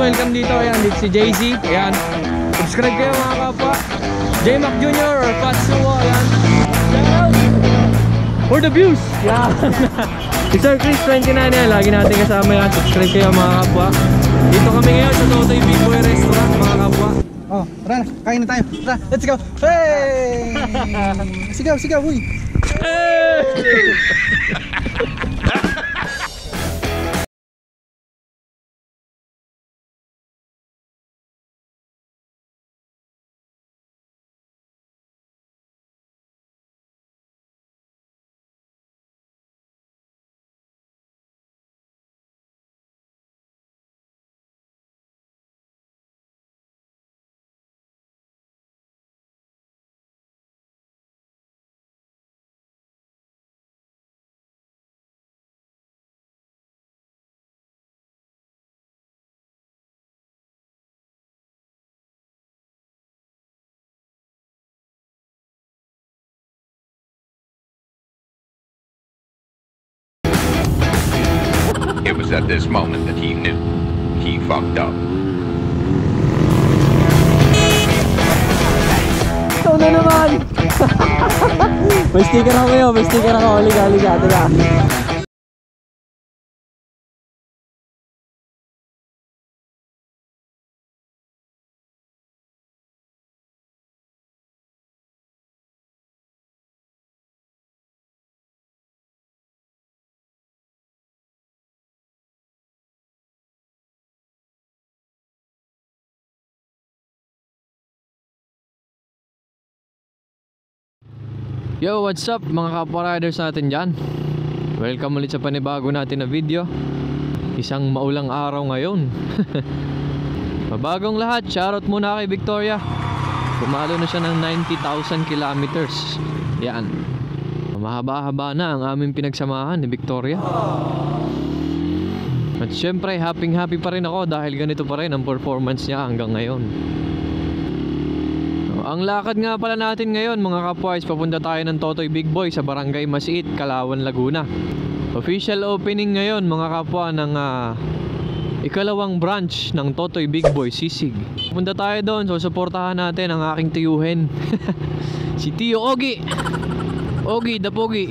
welcome dito. Ayan, dito si JC. Ayan, subscribe kayo mga kapwa. J-Mac Jr. or Patsuo. Ayan, shout out for the views. Ayan. Si Sir Chris 29 yan, lagi natin kasama yan. Subscribe kayo mga kapwa. Dito kami ngayon sa Totoy Big Boy Restaurant mga kapwa. Oh, tara na, kain na tayo. Tara, let's go. Hey! Sigaw, sigaw, uy. Hey! It was at this moment that he knew he fucked up. Ito na naman! May sticker ako ngayon, may sticker ako. Liga, liga, liga. Yo, what's up mga kapwa riders natin dyan? Welcome ulit sa panibago natin na video. Isang maulang araw ngayon. Mabagong lahat, shoutout muna kay Victoria. Pumalo na siya ng 90,000 kilometers. Yan, mahaba-haba na ang aming pinagsamahan ni Victoria. At syempre, happy pa rin ako dahil ganito pa rin ang performance niya hanggang ngayon. Ang lakad nga pala natin ngayon mga kapwa, papunta tayo ng Totoy Big Boy sa Barangay Masiit, Calauan, Laguna. Official opening ngayon mga kapwa ng ikalawang branch ng Totoy Big Boy, Sisig. Punta tayo doon, so suportahan natin ang aking tiyuhin. Si Tio Ogi. Ogi, the Pogi.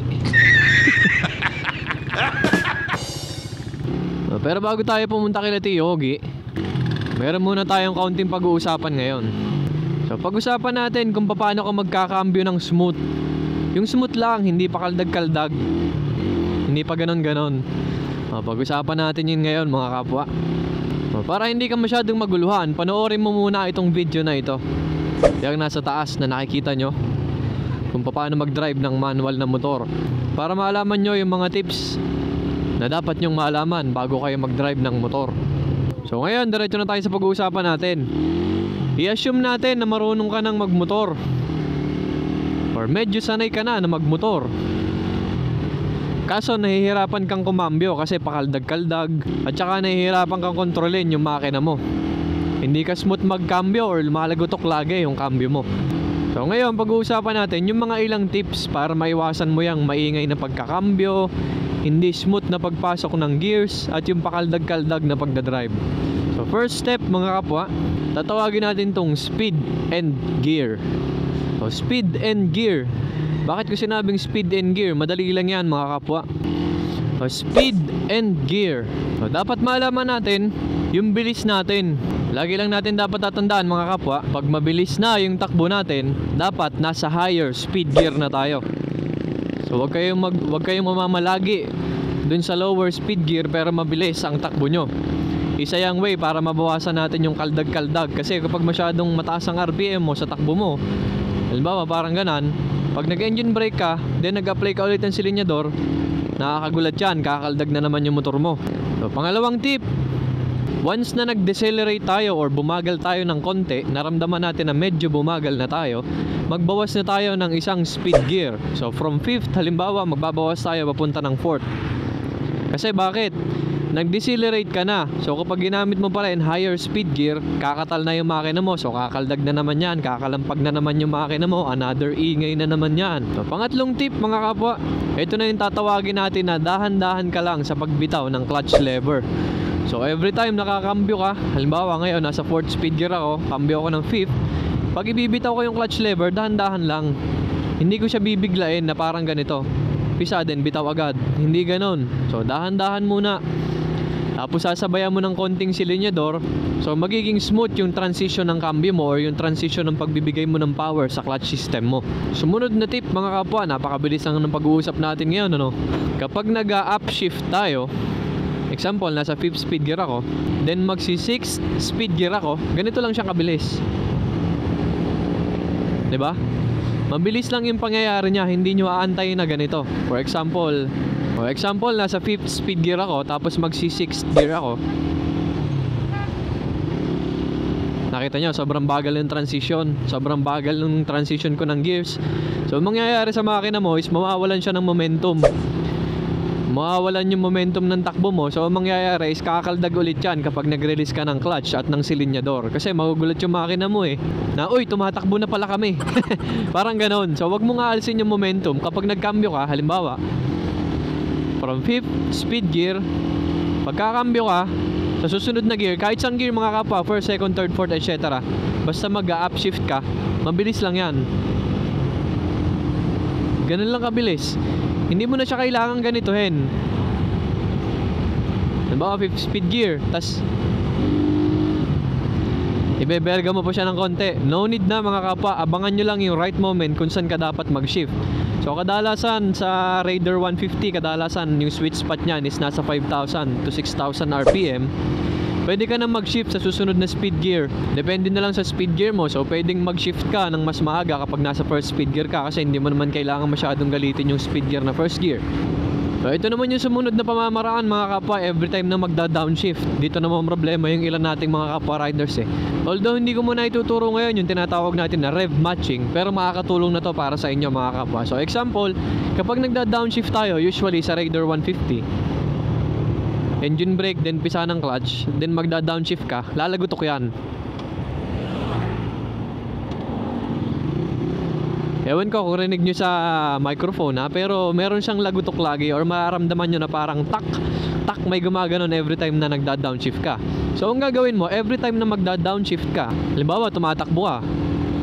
Pero bago tayo pumunta kila Tio Ogi, meron muna tayong kaunting pag-uusapan ngayon. So pag-usapan natin kung paano ka magkakambyo ng smooth. Yung smooth lang, hindi pa kaldag-kaldag, hindi pa ganon-ganon. Pag-usapan natin yun ngayon mga kapwa. Para hindi ka masyadong maguluhan, panoorin mo muna itong video na ito. Yung nasa taas na nakikita nyo, kung paano mag-drive ng manual na motor, para maalaman nyo yung mga tips na dapat nyong maalaman bago kayo mag-drive ng motor. So ngayon, diretso na tayo sa pag-uusapan natin. I-assume natin na marunong ka ng magmotor, or medyo sanay ka na magmotor, kaso nahihirapan kang kumambyo kasi pakaldag-kaldag, at saka nahihirapan kang kontrolin yung makina mo. Hindi ka smooth magkambyo or lumalagotok lagi yung kambyo mo. So ngayon pag-uusapan natin yung mga ilang tips para maiwasan mo yung maingay na pagkakambyo, hindi smooth na pagpasok ng gears, at yung pakaldag-kaldag na pagdadrive. So first step mga kapwa, tatawagin natin tong speed and gear. So speed and gear. Bakit ko sinabing speed and gear? Madali lang yan mga kapwa. So speed and gear. So dapat malaman natin yung bilis natin. Lagi lang natin dapat tatandaan mga kapwa, pag mabilis na yung takbo natin, dapat nasa higher speed gear na tayo. So wag kayong mamamalagi dun sa lower speed gear pero mabilis ang takbo nyo. Isa yung way para mabawasan natin yung kaldag-kaldag. Kasi kapag masyadong mataas ang RPM mo sa takbo mo, halimbawa parang ganan, pag nag-engine brake ka, then nag-apply ka ulit ng silinyador, nakakagulat yan, kakaldag na naman yung motor mo. So pangalawang tip, once na nag-decelerate tayo or bumagal tayo ng konti, naramdaman natin na medyo bumagal na tayo, magbawas na tayo ng isang speed gear. So from 5th, halimbawa magbabawas tayo papunta ng 4th. Kasi bakit? Nag-decelerate ka na. So kapag ginamit mo pa rin higher speed gear, kakatal na yung makina mo. So kakaldag na naman yan, kakalampag na naman yung makina mo, another ingay na naman yan. So pangatlong tip mga kapwa, ito na yung tatawagin natin na dahan-dahan ka lang sa pagbitaw ng clutch lever. So every time nakakambyo ka, halimbawa ngayon nasa 4th speed gear ako, kambyo ako ng 5th, pag ibibitaw ko yung clutch lever, dahan-dahan lang. Hindi ko siya bibiglain na parang ganito, pisa din bitaw agad, hindi ganon. So dahan-dahan muna, tapos sasabayan mo ng konting silinyador. So magiging smooth yung transition ng cambio mo or yung transition ng pagbibigay mo ng power sa clutch system mo. Sumunod na tip mga kapwa, napakabilis lang ng pag-uusap natin ngayon, ano? Kapag nag-upshift tayo, example, nasa 5th speed gear ako, then magsi 6th speed gear ako, ganito lang siya kabilis. 'Di ba? Mabilis lang yung pangyayari niya, hindi nyo aantayin na ganito. For example, nasa 5th speed gear ako, tapos magsi 6th gear ako. Nakita nyo, sobrang bagal ng transition. Sobrang bagal ng transition ko ng gears. So, mangyayari sa makina mo is mawawalan siya ng momentum. Mawawalan yung momentum ng takbo mo. So, mangyayari is kakaldag ulit yan kapag nag-release ka ng clutch at ng silinyador. Kasi magugulat yung makina mo eh. Na, uy, tumatakbo na pala kami. Parang ganon. So, wag mo nga alisin yung momentum. Kapag nagkambyo ka, halimbawa, from 5th speed gear, pagkakambyo ka, sa susunod na gear, kahit saan gear mga kapwa, 1st, 2nd, 3rd, 4th, etc. Basta mag-upshift ka, mabilis lang yan. Ganun lang kabilis. Hindi mo na siya kailangan ganituhin. Halimbawa 5th speed gear, tas ibeberga mo pa siya ng konti. No need na mga kapwa, abangan nyo lang yung right moment kung saan ka dapat mag-shift. So kadalasan sa Raider 150, kadalasan yung sweet spot niyan is nasa 5,000 to 6,000 RPM. Pwede ka na mag-shift sa susunod na speed gear. Depende na lang sa speed gear mo. So pwedeng mag-shift ka ng mas maaga kapag nasa 1st speed gear ka, kasi hindi mo naman kailangan masyadong galitin yung speed gear na 1st gear. So ito naman yung sumunod na pamamaraan mga kapwa, every time na magda-downshift. Dito naman problema yung ilan nating mga kapwa riders eh. Although hindi ko muna ituturo ngayon yung tinatawag natin na rev matching, pero makakatulong na to para sa inyo mga kapwa. So example, kapag nagda-downshift tayo, usually sa Raider 150, engine brake, then pisa ng clutch, then magda-downshift ka, lalagutok yan. Ewan ko kung rinig nyo sa microphone ha, pero meron siyang lagutok lagi or mararamdaman nyo na parang tak may gumaganon every time na nagda-downshift ka. So ang gagawin mo, every time na magda-downshift ka, halimbawa tumatakbo ka,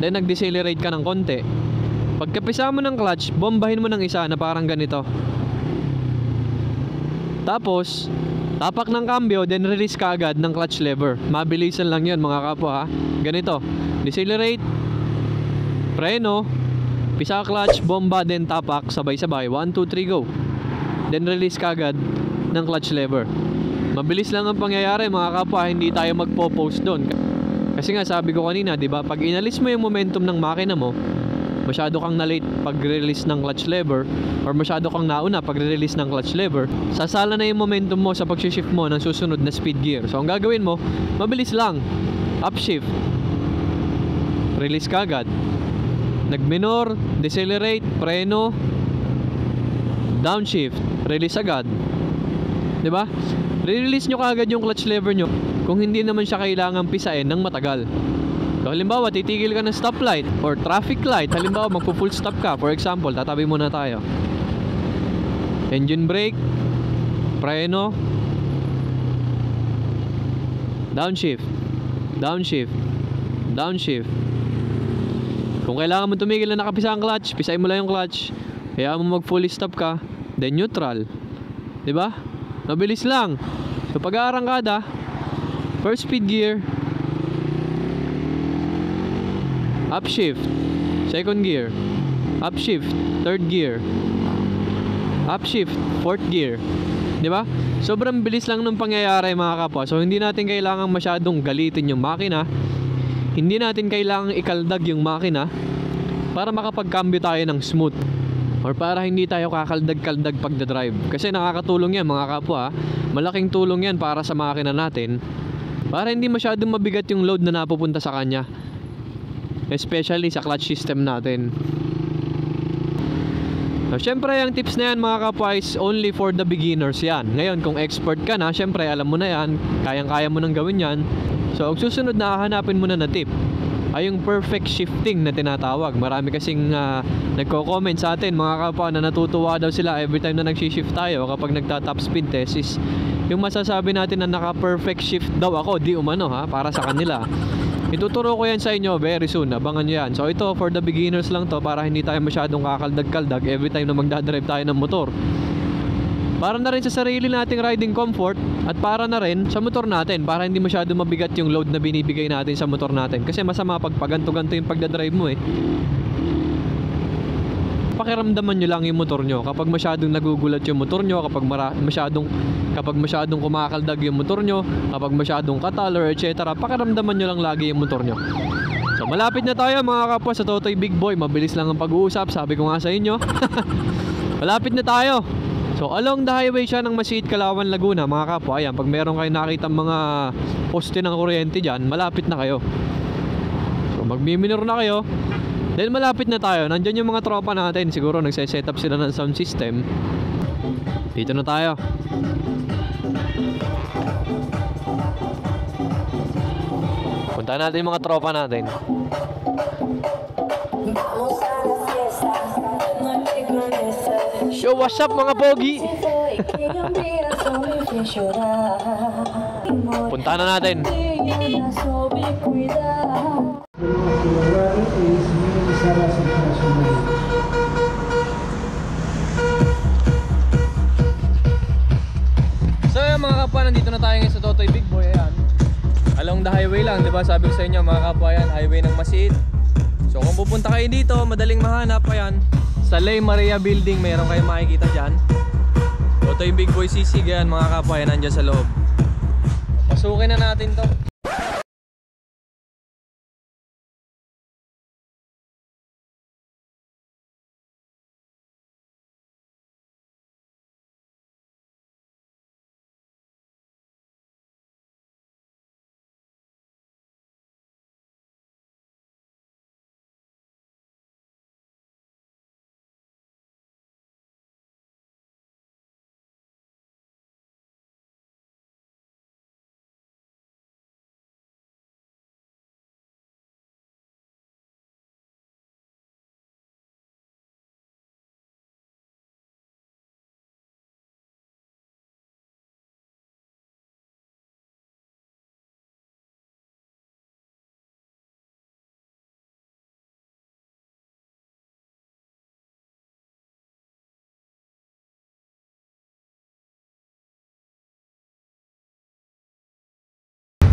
then nag-decelerate ka ng konti, pagkapisa mo ng clutch, bombahin mo ng isa na parang ganito. Tapos tapak ng cambio, then release ka agad ng clutch lever. Mabilisan lang yun mga kapwa ha. Ganito, decelerate, preno, pisa clutch, bomba, then tapak, sabay-sabay, 1, 2, 3, go. Then release ka agad ng clutch lever. Mabilis lang ang pangyayari mga kapwa, hindi tayo magpo-post doon. Kasi nga sabi ko kanina, 'di ba? Pag inalis mo yung momentum ng makina mo, masyado kang na-late pag-release ng clutch lever or masyado kang nauna pag-release ng clutch lever, sasala na yung momentum mo sa pag-shift mo ng susunod na speed gear. So ang gagawin mo, mabilis lang. Upshift. Release ka agad. Nag-minor, decelerate, preno, downshift, release agad. 'Di ba? Re-release nyo kaagad yung clutch lever nyo kung hindi naman siya kailangan pisain ng matagal. So halimbawa, titigil ka ng stoplight or traffic light. Halimbawa, magpo-full stop ka. For example, tatabi muna tayo. Engine brake, preno, downshift, downshift, downshift. Kung kailangan mo tumigil na nakapisa ang clutch, pisain mo lang yung clutch. Kaya mo mag-fully stop ka, then neutral. 'Di ba? Mabilis lang. So pag-aarangkada, first speed gear, upshift, second gear, upshift, third gear, upshift, fourth gear. 'Di ba? Sobrang bilis lang ng pangyayari mga kapwa. So hindi natin kailangan masyadong galitin yung makina. Hindi natin kailangang ikaldag yung makina para makapag-cambio tayo ng smooth or para hindi tayo kakaldag-kaldag pagdadrive. Kasi nakakatulong yan mga kapwa. Malaking tulong yan para sa makina natin, para hindi masyadong mabigat yung load na napupunta sa kanya, especially sa clutch system natin. So, syempre yung tips na yan mga kapwa is only for the beginners yan. Ngayon kung expert ka na, syempre alam mo na yan, kayang-kaya mo nang gawin yan. So ang susunod na hahanapin mo na tip ay yung perfect shifting na tinatawag. Marami kasing nagko-comment sa atin mga kapwa na natutuwa daw sila every time na nag-shift tayo kapag nagta-top speed test is yung masasabi natin na naka-perfect shift daw ako, di umano ha, para sa kanila. Ituturo ko yan sa inyo very soon, abangan nyo yan. So ito, for the beginners lang to, para hindi tayo masyadong kakaldag-kaldag every time na magdadrive tayo ng motor. Para na rin sa sarili nating riding comfort, at para na rin sa motor natin, para hindi masyadong mabigat yung load na binibigay natin sa motor natin. Kasi masama pag paganto-ganto yung pagdadrive mo eh. Pakiramdaman nyo lang yung motor nyo. Kapag masyadong nagugulat yung motor nyo, kapag masyadong kumakaldag yung motor nyo, kapag masyadong katal or etc., pakiramdaman nyo lang lagi yung motor nyo. So malapit na tayo mga kapwa sa Totoy Big Boy. Mabilis lang ang pag-uusap, sabi ko nga sa inyo. Malapit na tayo. So along the highway siya ng Masiit, Kalawan, Laguna mga kapwa. Ayan, pag meron kayo nakita mga poste ng kuryente dyan, malapit na kayo. So magmiminor na kayo. Dahil malapit na tayo, nandyan yung mga tropa natin. Siguro nagse-set up sila ng sound system. Dito na tayo. Puntahan natin yung mga tropa natin. Yo, what's up mga pogi? Puntahan na natin. So yan mga kapwa, nandito na tayo ngayon sa Totoy Big Boy. Ayan, along the highway lang, diba? Sabi ko sa inyo mga kapwa, yan, highway ng Masiit. So kung pupunta kayo dito, madaling mahanap. Ayan, sa Lay Maria Building, meron kayong makikita dyan. Totoy Big Boy sisig yan mga kapwa, yan, nandyan sa loob. Pasukin na natin to.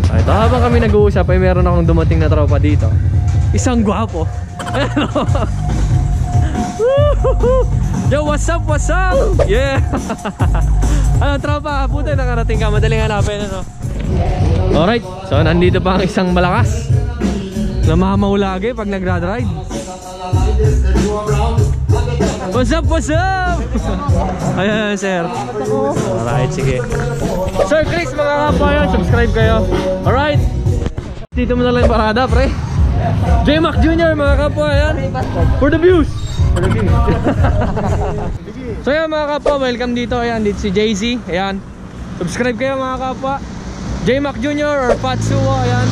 Ito, habang kami nag-uusap ay meron akong dumating na tropa dito. Isang gwapo. Yo, what's up, what's up? Yeah. Ano tropa, puta, nakarating ka, madaling hanapin ano. Alright, so nandito pa ang isang malakas na mamaw lagi pag nagdadrive. What's up, what's up? Ayan, sir. Alright, sige. Sir Chris, mga kapwa yan, subscribe kayo. Alright. Dito mo na lang parada, pre. J-Mac Jr. mga kapwa yan. For the views. For the views. So yan mga kapwa, welcome dito. Ayan, dito si Jay-Z. Ayan. Subscribe kayo mga kapwa. J-Mac Jr. or Patsuo. Ayan.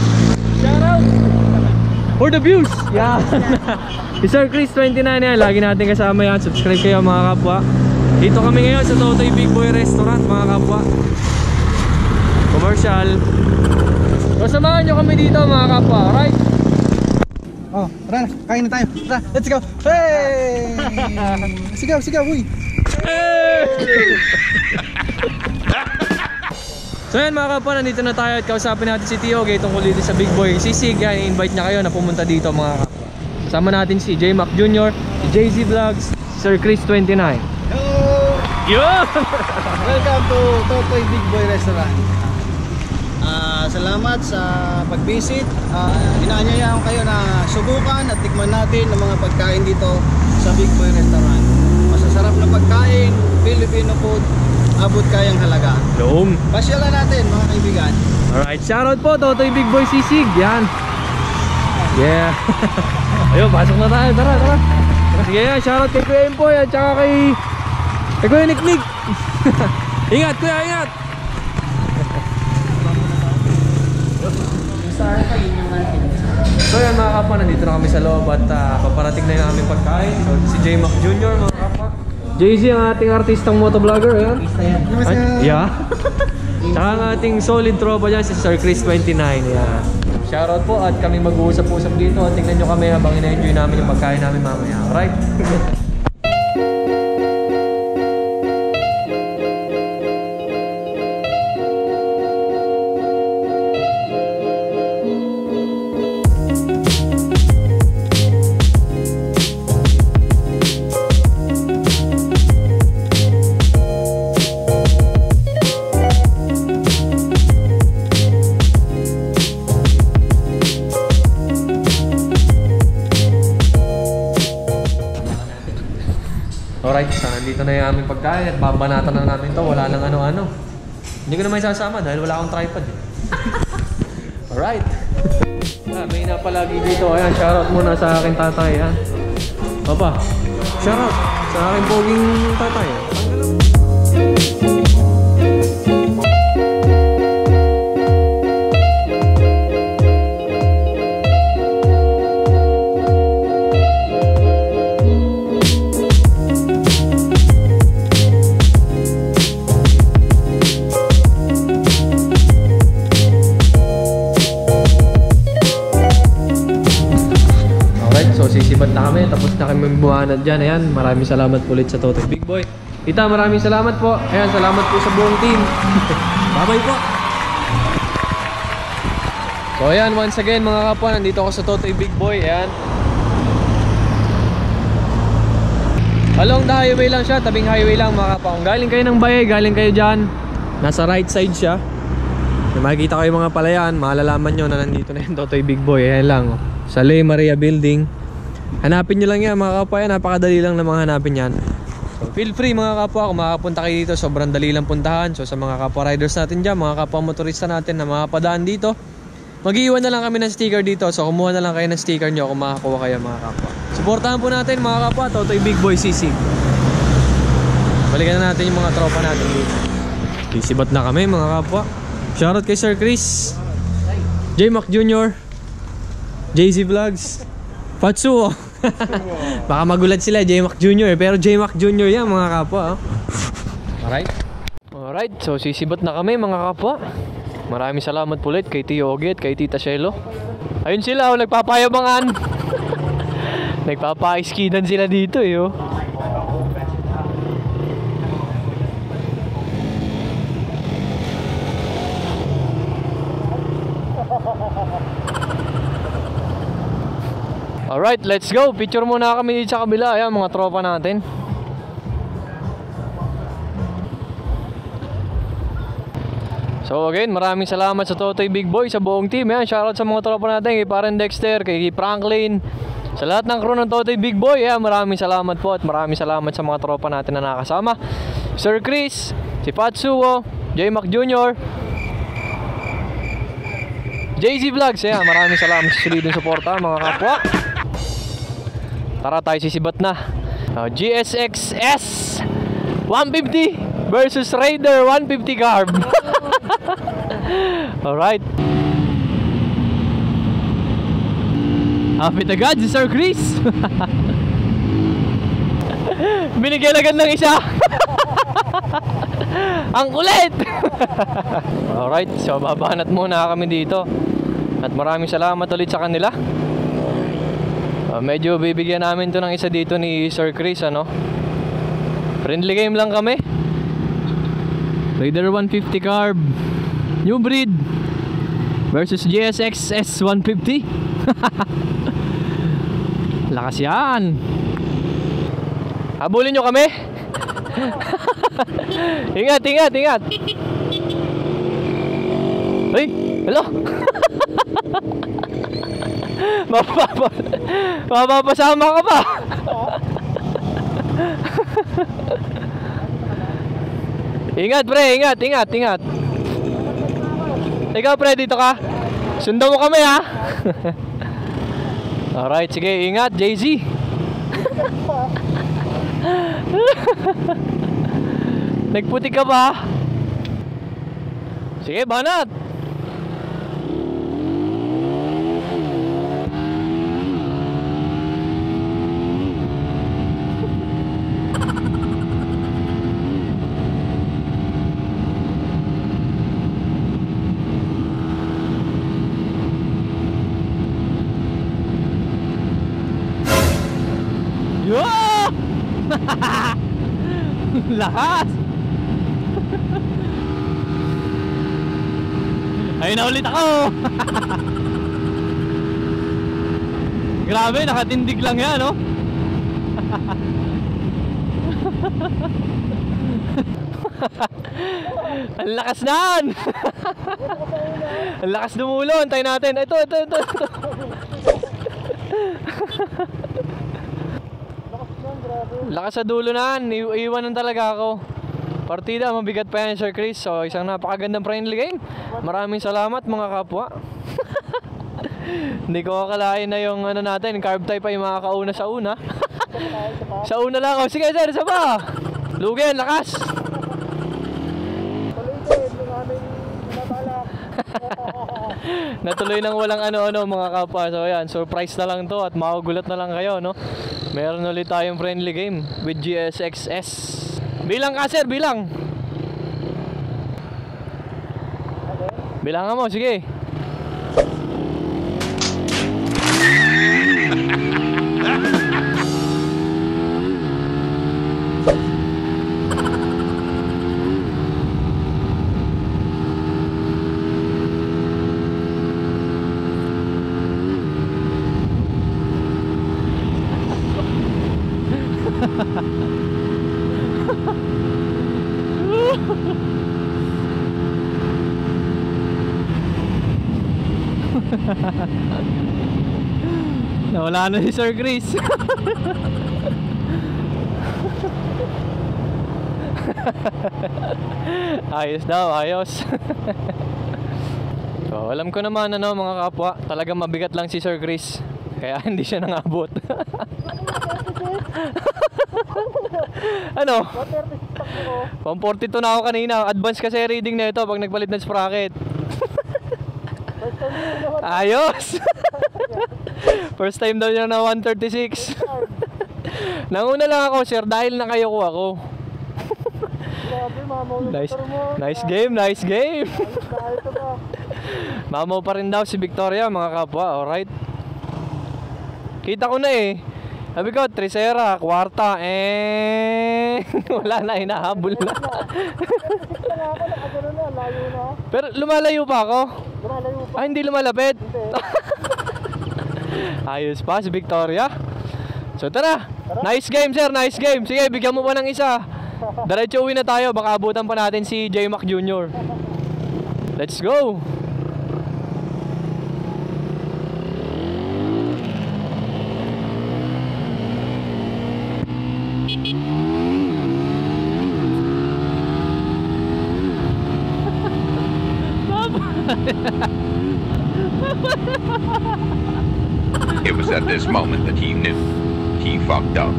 Shoutout. For the views. Yan. Si Sir Chris 29 yan. Lagi natin kasama yan. Subscribe kayo mga kapwa. Dito kami ngayon sa Totoy Big Boy Restaurant mga kapwa. Commercial. So samahan nyo kami dito mga kapwa. Alright? Oh, tara na, kain na tayo. Tara, let's go. Hey! Sigaw, sigaw, uy. Hey! So yan mga kapwa, nandito na tayo at kausapin natin si Tioge tungkol dito sa Big Boy Sisig. Yan, i-invite niya kayo na pumunta dito mga kapwa. Kasama natin si J-Mac Jr., si JZ Vlogs, Sir Chris 29. Hello! Yo! Welcome to Totoy Big Boy Restaurant. Salamat sa pag-visit. Inaanyayahan kayo na subukan at tikman natin ang mga pagkain dito sa Big Boy Restaurant. Masasarap na pagkain, Filipino food, abot kayang halaga. Doom. Pasyalan natin mga kaibigan. Alright, shoutout po Totoy Big Boy Sisig. Yan. Yeah. Ayun, pasok na tayo. Tara, tara. Sige yan, shoutout kay Kuya Empoy at saka kay Kuya Niknik. Ingat kuya, ingat. So yan mga kapwa, nandito na kami sa loob at paparating na yung aming pagkain. So, si J-Mac Jr. mga kapwa. Jay-Z ang ating artistang motovlogger. Ayan. Namaste. Yeah. Tsaka ang ating solid tropa dyan, si Sir Chris 29. Yan. Shoutout po at kami mag-uusap-usap dito. Tingnan nyo kami habang ina-enjoy namin yung pagkain namin mamaya. Alright? Alright, so nandito na yung aming pagkain at babanatan na namin to. Wala nang ano-ano. Hindi ko na may sasama dahil wala akong tripod. Alright. May napalagi dito. Ayan, shoutout muna sa aking tatay. Ha? Papa, shoutout sa aking poging tatay. So sisibat na kami, tapos na kami bumanat dyan. Ayan, maraming salamat po ulit sa Totoy Big Boy. Tita, maraming salamat po. Ayan, salamat po sa buong team. Bye-bye po. So ayan, once again mga kapwa, nandito ako sa Totoy Big Boy. Ayan, along the highway lang siya, tabing highway lang mga kapwa. Kung galing kayo ng Bayay, galing kayo dyan, nasa right side siya. Kung makikita kayo mga palayan, malalaman nyo na nandito na yung Totoy Big Boy. Ayan lang, sa Lay Maria Building. Hanapin nyo lang yan mga kapwa, yan, napakadali lang na mga hanapin yan. So feel free mga kapwa, kung makapunta kayo dito, sobrang dali lang puntahan. So sa mga kapwa riders natin dyan, mga kapwa motorista natin na mga padaan dito, mag-iwan na lang kami ng sticker dito. So kumuha na lang kayo ng sticker nyo kung makakuha kayo mga kapwa. Suportahan po natin mga kapwa, Totoy Big Boy CC. Balikan na natin yung mga tropa natin dito. Sisibat na kami mga kapwa. Shoutout kay Sir Chris, J Mac Jr., JZ Vlogs, Fatsuo. Baka magulat sila, J Mac Jr. Pero J Mac Jr. yan mga kapwa. Alright. Alright, so sisibat na kami mga kapwa. Maraming salamat po ulit kay Tio Ogie at kay Tita Shelo. Ayun sila, oh, nagpapayabangan. Nagpapaiskidan sila dito eh. Oh. Alright, let's go. Picture muna kami dito sa kabila. Ayan, mga tropa natin. So again, maraming salamat sa Totoy Big Boy, sa buong team. Ayan, shoutout sa mga tropa natin, kay Parent Dexter, kay Franklin, sa lahat ng crew ng Totoy Big Boy. Ayan, maraming salamat po at maraming salamat sa mga tropa natin na nakasama. Sir Chris, si Fatsuo, J Mac Jr., JZ Vlogs. Ayan, maraming salamat sa solidong suporta mga kapwa. Tara tayo, sisibat na. GSX S 150 versus Raider 150 carb. Alright. Happy to God si Sir Chris. Binigyan agad ng isa. Ang kulit. Alright, so babanat muna kami dito. At maraming salamat ulit sa kanila. Medyo bibigyan namin to ng isa dito ni Sir Chris, ano. Friendly game lang kami. Raider 150 carb new breed versus GSX S150. Lakas yan. Habulin nyo kami. Ingat, ingat, ingat. Ay, hello. Mapapasama ka pa. Ingat pre, ingat, ingat, ingat. Ikaw pre, dito ka. Sundan mo kami ha. Alright, sige, ingat JZ. Nagputi ka ba? Sige, banat. Yo! Lakas! Ayun na ulit ako! Grabe, nakatindig lang yan, no? Ang lakas nan! Ang lakas dumulo, antayin natin. Ito. Lakas sa dulo nan, iiwanan talaga ako. Partida, mabigat pa yan, Sir Chris. So, isang napakagandang friendly game. Maraming salamat mga kapwa. Hindi ko akalain na yung ano natin, carb type ay makakauna sa una. Sa una lang ako. Sige sir, isa pa. Lugen, lakas. Natuloy nang walang ano-ano mga kapwa. So yan, surprise na lang to at magugulat na lang kayo, no? Meron ulit tayong friendly game with GSXS. Bilang ka sir, bilang. Bilangan mo, sige. Nawala na si Sir Chris. Ayos daw, ayos. So, alam ko naman ano mga kapwa, talagang mabigat lang si Sir Chris. Kaya hindi siya nangabot. Ano? 142 na ako kanina. Advance kasi reading na ito pag nagpalit ng sprocket. Ayos! First time daw niya na 136. Nanguna lang ako sir dahil nakayoko ako. Nice game, nice game. Mamaw pa rin daw si Victoria mga kapwa, alright. Kita ko na eh. Sabi ko, Trisera, kwarta, wala na, hinahabol na. Pero lumalayo pa ako? Ah, hindi lumalapit? Ayos pa si Victoria. So tara, nice game sir, nice game. Sige, bigyan mo pa ng isa. Diretso uwi na tayo, baka abutan pa natin si J Mac Jr. Let's go. It was at this moment that he knew he fucked up.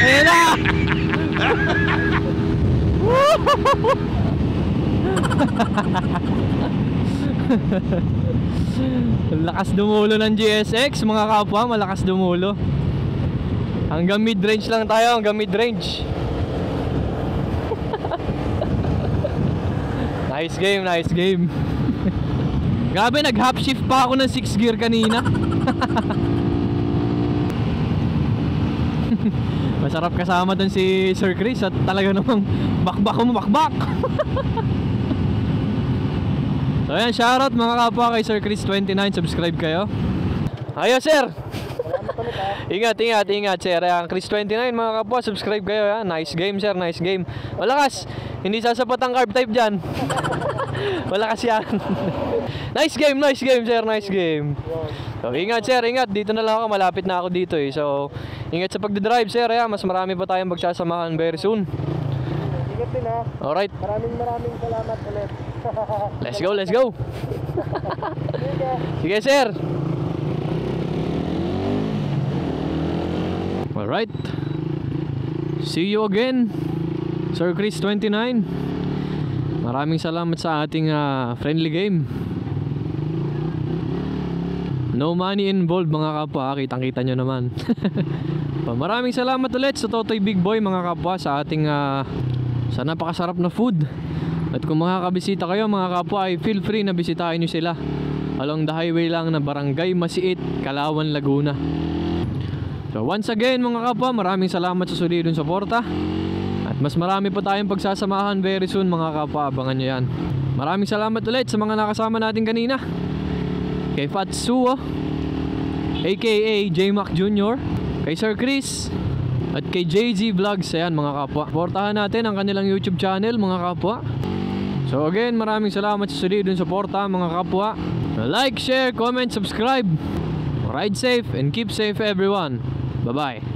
Ayan na! Lakas dumulo ng GSX mga kapwa, malakas dumulo. Hanggang mid-range lang tayo, hanggang mid-range. Nice game, nice game. Grabe, nag-half shift pa ako ng 6 gear kanina. Masarap kasama dun si Sir Chris at talaga namang bakbak mo bakbak. So ayan, shoutout mga kapwa kay Sir Chris 29, subscribe kayo. Ayos sir. Ingat sir. Ayan, Chris 29 mga kapwa, subscribe kayo. Ayan. Nice game sir, nice game. Malakas, hindi sasapat ang carb type dyan. Malakas yan. Nice game sir, nice game. So ingat sir, ingat. Dito na lang ako, malapit na ako dito eh. So ingat sa pagdadrive sir. Ayan, mas marami pa tayong magsasamahan very soon. Ingat din ha. Alright. Maraming salamat ulit. Let's go. Sige sir. Alright. See you again, Sir Chris 29. Maraming salamat sa ating friendly game. No money involved mga kapwa, kitang-kita nyo naman. Maraming salamat ulit sa Totoy Big Boy mga kapwa sa ating sa napakasarap na food. At kung makakabisita kayo mga kapwa ay feel free na bisitahin nyo sila along the highway lang na Barangay Masiit, Calauan, Laguna. So once again mga kapwa, maraming salamat sa solidong suporta. At mas marami pa tayong pagsasamahan very soon mga kapwa, abangan nyo yan. Maraming salamat ulit sa mga nakasama natin kanina. Kay Fatsuo, aka J-Mac Jr., kay Sir Chris, at kay JG Vlogs. Ayan mga kapwa, suportahan natin ang kanilang YouTube channel mga kapwa. So again, maraming salamat sa solidong suporta mga kapwa. Like, share, comment, subscribe. Ride safe and keep safe everyone. Bye-bye.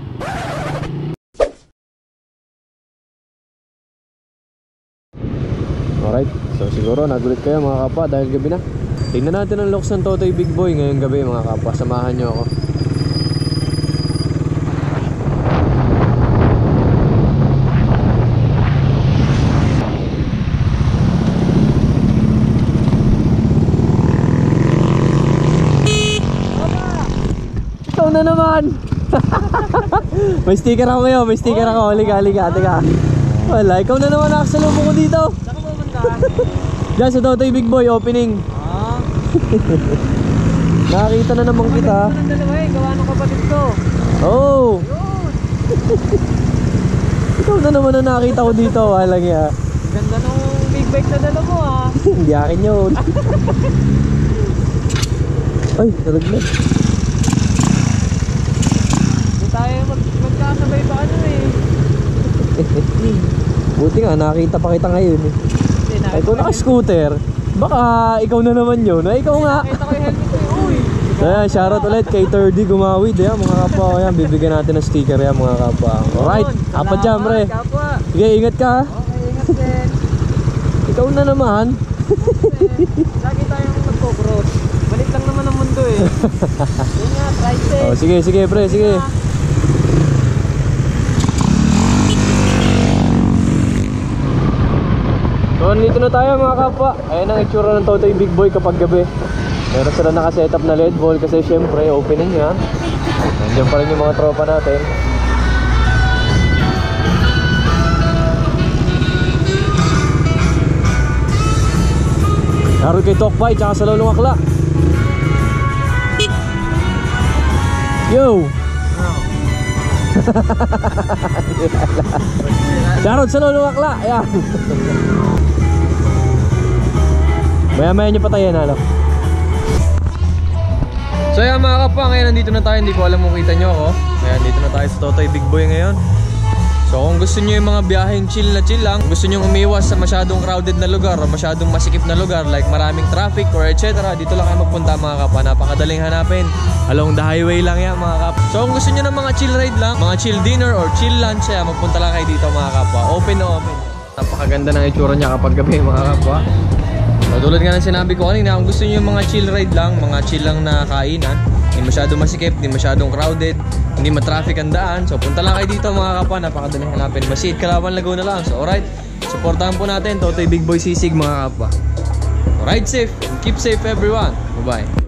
Alright, so siguro nagulit kayo mga kapwa dahil gabi na. Tingnan natin ang looks ng Totoy Big Boy ngayong gabi mga kapwa. Samahan nyo ako. Ikaw na naman. May sticker ako ngayon, may sticker ako. Halika, teka. Wala, ikaw na naman nakasalubong ko dito. Saan ka pumunta? Diyan sa Totoy Big Boy opening. Nakakita na naman kita. Ang dalawa eh, gawa ng kapatid ko. Oh. Ikaw na naman na nakita ko dito. Walang ya. Ganda ng big bike na dala mo ah. Hindi akin yun. Ay, naraglag. Hindi tayo magkasabay pa ano eh. Buti nga, nakita pa kita ngayon eh. Ay, kung naka-scooter, baka ikaw na naman yun. Ay, ikaw nga. Nakita ko yung helmet ko eh. Uy. Ayan, shoutout ulit kay 3D Gumawid. Ayan, mga kapwa. Ayan, bibigyan natin ng sticker yan, mga kapwa. Alright, apat dyan, pre. Kapwa. Sige, ingat ka. Okay, ingat din. Ikaw na naman. Lagi tayong magko-cross. Balik lang naman ang mundo eh. Yun nga, ride safe. Oh, sige, pre, sige. So, nandito na tayo mga kapwa. Ayan ang itsura ng Totoy Big Boy kapag gabi. Meron sila nakasetup na LED ball kasi syempre opening yan. Nandiyan pa rin yung mga tropa natin. Naroon kay Tokbay tsaka sa Lolong Akla. Yo! Shoutout sa Lolong Akla. Ayan. Maya-maya nyo patayin, ano? So yan mga kapwa, ngayon nandito na tayo. Hindi ko alam kung kita nyo ako. Ayan, dito na tayo sa Totoy Big Boy ngayon. So kung gusto nyo yung mga biyaheng chill na chill lang, gusto nyo umiwas sa masyadong crowded na lugar o masyadong masikip na lugar like maraming traffic or etc, dito lang kayo magpunta mga kapwa. Napakadaling hanapin. Along the highway lang yan mga kapwa. So kung gusto nyo ng mga chill ride lang, mga chill dinner or chill lunch, magpunta lang kayo dito mga kapwa. Open na open. Napakaganda ng itsura niya kapag gabi mga kapwa. Tulad nga ng sinabi ko kanina, kung gusto nyo yung mga chill ride lang, mga chill lang na kainan, hindi masyadong masikip, hindi masyadong crowded, hindi matraffic ang daan, so punta lang kayo dito mga kapwa. Napakadaling hanapin. Masiit, Calauan, Laguna lang. So alright, supportahan po natin Totoy Big Boy Sisig mga kapwa. Ride safe and keep safe everyone. Bye bye.